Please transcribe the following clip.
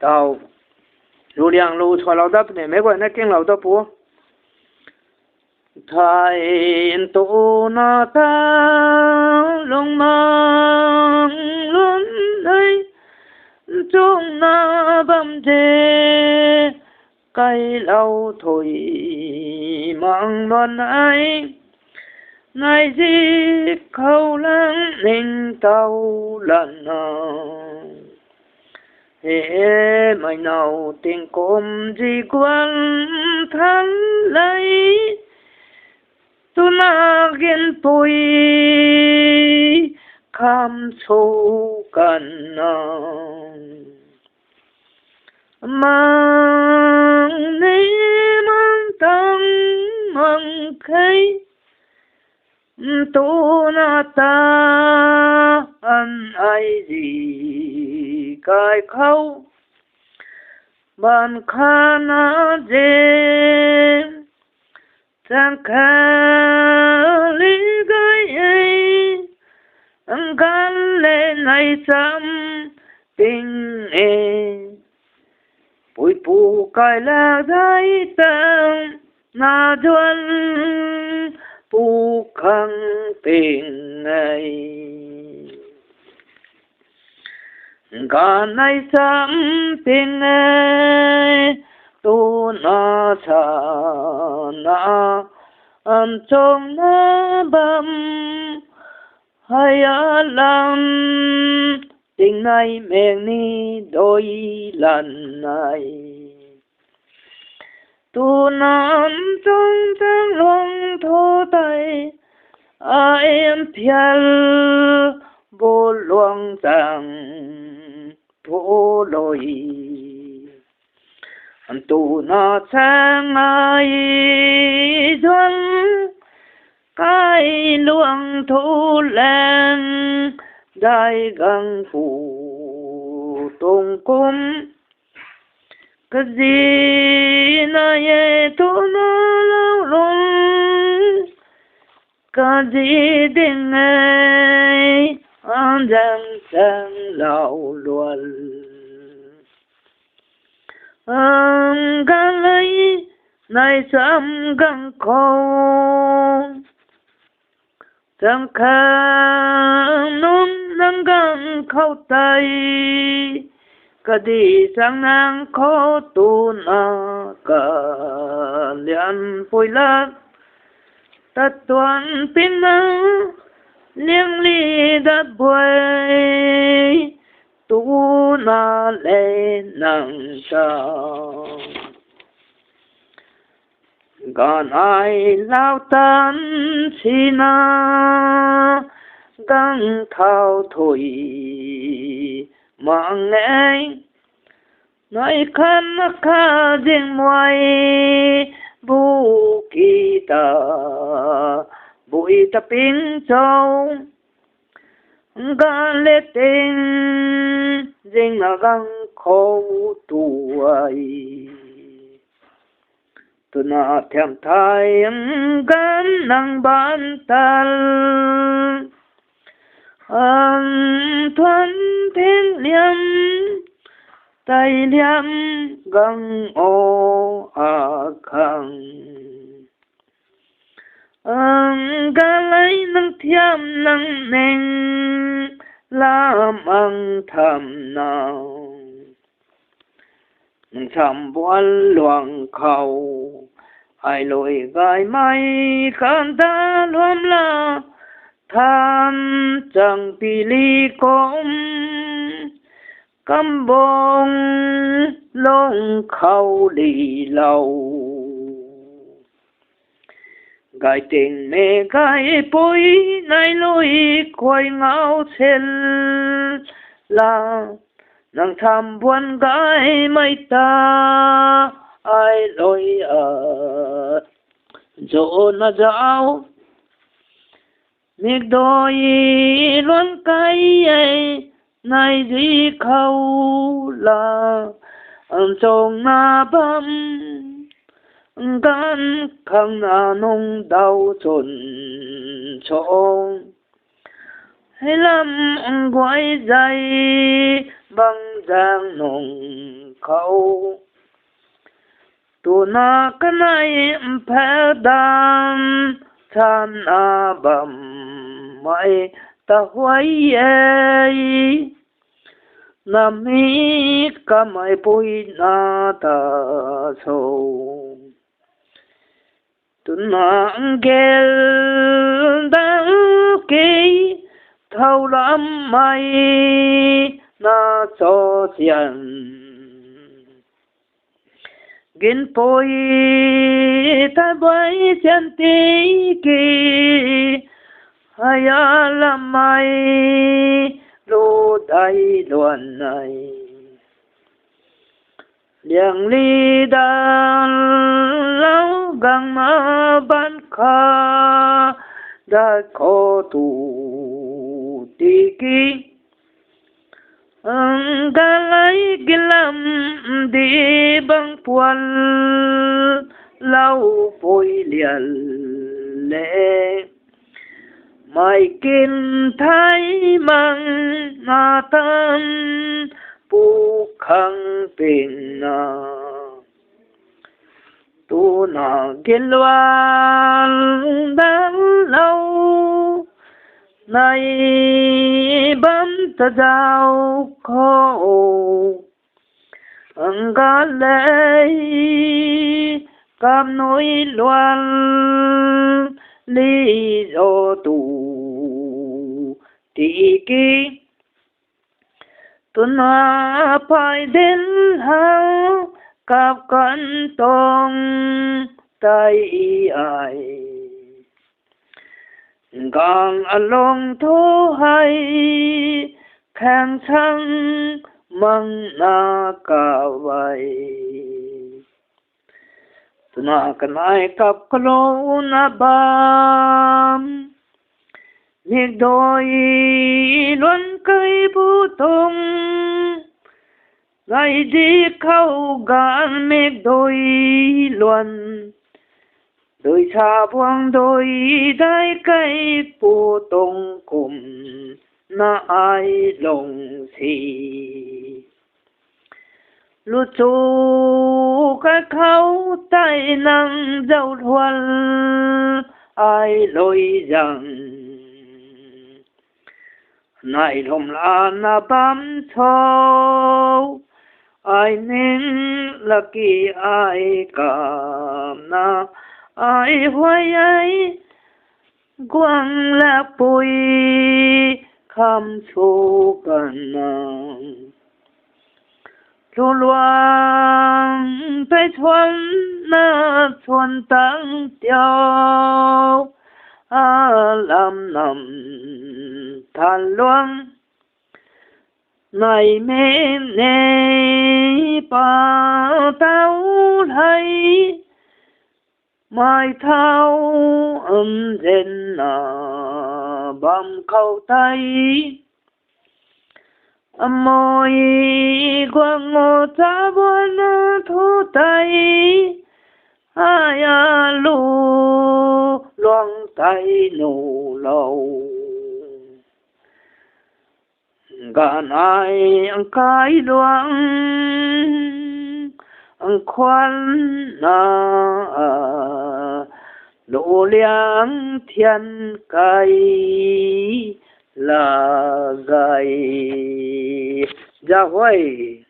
tàu lù liang lù cho lao đắp này mấy quay nó kinh lao đắp bố thầy tu na ta long mang luôn đây trong na bầm chê cây lâu thổi mang luôn ai ngày gì khâu lăng ninh tàu lần hệ mày nào tình côm gì quan thân lấy tu na gen tôi kham sâu cần mang ni mang tăng mang khay tu na ta an ai gì cái khâu ban khana dê chẳng khá lý gái ấy anh gắn lên này chăm tình ê bụi bù cài là gái tăng na duân bù khăn tình ấy gắn này chăm tình ấy tu na cha na am trong na bầm hay lam tình này mèn ni đôi lần này tu nam trong trang long thô tay em phiền vô luồng rằng vô lối tu na sang ai duân cái luồng thu lên đại gần phủ tung cung cái gì này tu na lâu lung cái gì đình ấy an giang sang lâu luôn gan lấy này sớm gan khô chẳng khá nung nâng gan khâu tay cả đi sang nang khô tu na cả liền phôi lát tất toàn pin nang liêng li đất bơi tu na lên nang sao gan ai lao tan chi na găng thao thổi mang nghe nói khăn kha riêng ngoài bu kỳ ta bụi ta pin châu gan lê tên riêng là găng khâu tuổi tu na thèm thai gan năng ban tal thuần thiên liêm tay liêm găng ô khang gan lấy năng thiam năng neng làm ăn thầm nào chăm buồn luồng khẩu ai lội gai mai khăn ta luôn là tham chẳng tì ly công căm bông lông khẩu đi lâu gai tình mê gai bối này lối quay ngao trên là nàng tham buồn gái mây ta ai lối ở chỗ na dạo miệt đôi luôn cái ấy này gì khâu là trong na bấm gan khăng na nông đau trồn trông hay lắm quay dây băng giang nồng khâu tu na kanai phê đam chan a bam mai ta huai ai nami kamai pui na ta so tu na gel da ke thâu lắm mai na cho tiền gin poi ta bay chân tí kỳ hay làm mai lô đầy luận này liang li đan lâu gang ma ban kha đã có tu tí kỳ galai gilam di bang puan lau poi lial le mai kin thai mang na tam pu khang pin na tu na gilwan dang lau này bấm ta giao khô ga lệ cam nỗi loan lý do tù tỷ kỳ tuần hoa phải đến hao cặp cân tông tay ai gang along thu hay khang sang mang na ka vai tuna kanai kap kalo na bam ni doi luan kai bu tong ngai di khâu gan me doi luan đôi xa buông đôi đai cây phù tông cùng na ai lòng xì lu chu cái khâu tay năng dâu thuần ai lôi rằng này hôm là na bám thâu ai nên là kỳ ai cảm na ai hoài ai quang là bùi kham số gần lu loang tay thuần na thuần tăng tiêu làm nằm than loang này men nê pa tao thấy mai thao dân băm khâu tay môi quăng ngô cha buồn thu tay ai lu loang tay nụ lâu gan ai ăn cái loang ăn khoan na độ liang thiên cây là gầy ra huây